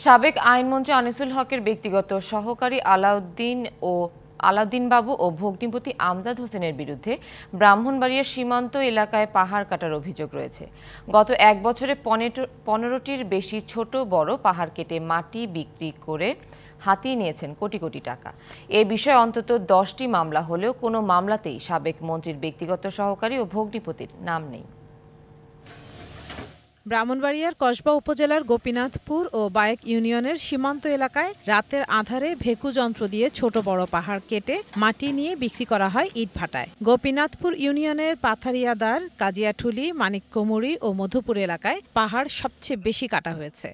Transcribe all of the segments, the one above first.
সাবেক আইনমন্ত্রী আনিসুল হকের ব্যক্তিগত সহকারী আলাউদ্দিন বাবু ও ভগ্নিপতি আমজাদ হোসেনের বিরুদ্ধে ব্রাহ্মণবাড়িয়ার সীমান্ত এলাকায় পাহাড় কাটার অভিযোগ রয়েছে। গত এক বছরে 15টির বেশি ছোট বড় পাহাড় কেটে মাটি বিক্রি করে হাতিয়ে নিয়েছেন কোটি কোটি টাকা। এ বিষয়ে অন্তত 10টি মামলা হলেও কোনো মামলাতেই সাবেক মন্ত্রীর ব্যক্তিগত সহকারী ও ভগ্নিপতির নাম নেই। ব্রাহ্মণবাড়িয়ার কসবা উপজেলার গোপীনাথপুর ও বায়েক ইউনিয়নের সীমান্ত এলাকায় রাতের আঁধারে ভেকু যন্ত্র দিয়ে ছোট বড় পাহাড় কেটে মাটি নিয়ে বিক্রি করা হয় ইটভাটায়। গোপীনাথপুর ইউনিয়নের পাথারিয়াদার, কাজিয়াঠুলি, মানিককুমুরি ও মধুপুর এলাকায় পাহাড় সবচেয়ে বেশি কাটা হয়েছে।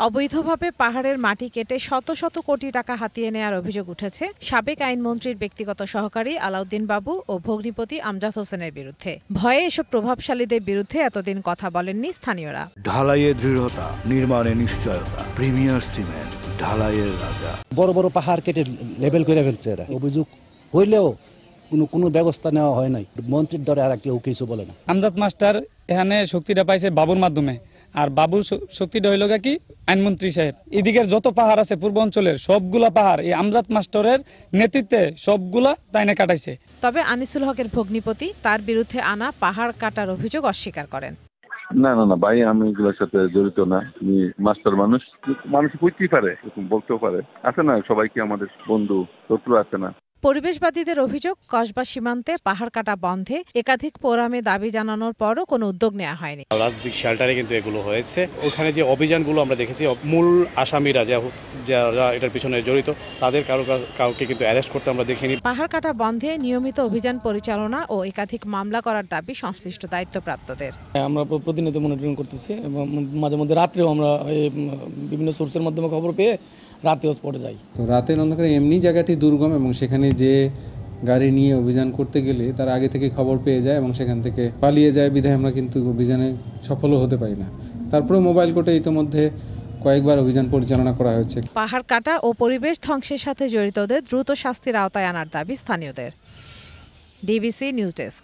অবৈধভাবে পাহাড়ের মাটি কেটে শত শত কোটি টাকা হাতিয়ে নেওয়ার অভিযোগ উঠেছে সাবেক আইনমন্ত্রীর ব্যক্তিগত সহকারী আলাউদ্দিন বাবু ও ভগ্নিপতি আমজাদ হোসেনের বিরুদ্ধে। ভয়ে এসব প্রভাবশালীদের বিরুদ্ধে এতদিন কথা বলেননি স্থানীয়রা। ঢালাইয়ে দৃঢ়তা, নির্মাণে নিশ্চয়তা, প্রিমিয়ার সিমেন্ট, ঢালাইয়ের রাজা। বড় বড় পাহাড় কেটে লেবেল করে ফেলছে এরা। অভিযোগ হইলেও কোনো ব্যবস্থা নেওয়া হয় নাই। মন্ত্রীর দ্বারা আর কেউ কিছু বলে না। আমজাদ মাস্টার এখানে শক্তিটা পাইছে বাবুর মাধ্যমে, আর বাবুর শক্তিটা হইল কি আইনমন্ত্রী সাহেব। এদিকের যত পাহাড় আছে পূর্ব অঞ্চলের সবগুলা পাহাড় এই আমজাদ মাস্টারের নেতৃত্বে সবগুলা তাইনে কাটাইছে। তবে আনিসুল হকের ভগ্নিপতি তার বিরুদ্ধে আনা পাহাড় কাটার অভিযোগ অস্বীকার করেন। না ভাই, আমি এগুলোর সাথে জড়িত না। মাস্টার মানুষ বুঝতেই পারে, বলতেও পারে। আছে না, সবাইকে আমাদের বন্ধু শত্রু আছে না। পরিবেশবাদীদের অভিযোগ, কসবা সীমান্তে পাহাড় কাটা বন্ধে একাধিক ফোরামে দাবি জানানোর পরও কোনো উদ্যোগ নেওয়া হয়নি। রাজনৈতিক শেল্টারে কিন্তু এগুলো হয়েছে। ওখানে যে অভিযানগুলো আমরা দেখেছি, মূল আসামিরা যারা এটার পিছনে জড়িত তাদের কাউকে কিন্তু অ্যারেস্ট করতে আমরা দেখিনি। পাহাড় কাটা বন্ধে নিয়মিত অভিযান পরিচালনা ও একাধিক মামলা করার দাবি সংশ্লিষ্ট দায়িত্বপ্রাপ্তদের। আমরা প্রতিনিয়ত মনিটরিং করতেছি এবং মাঝে মধ্যে রাত্রেও আমরা বিভিন্ন সোর্সের মাধ্যমে খবর পেয়ে রাতেও স্পটে যাই। তো রাতের অন্ধকারে এমনি জায়গাটি দুর্গম এবং সেখানে যে গাড়ি নিয়ে অভিযান করতে গেলে তারা আগে থেকে খবর পেয়ে যায় এবং সেখান থেকে পালিয়ে যায়। বিধায় আমরা কিন্তু অভিযানে সফলও হতে পারি না। তারপরে মোবাইল কোর্টে ইতিমধ্যে কয়েকবার অভিযান পরিচালনা করা হয়েছে। পাহাড় কাটা ও পরিবেশ ধ্বংসের সাথে জড়িতদের দ্রুত শাস্তির আওতায় আনার দাবি স্থানীয়দের। DBC news desk.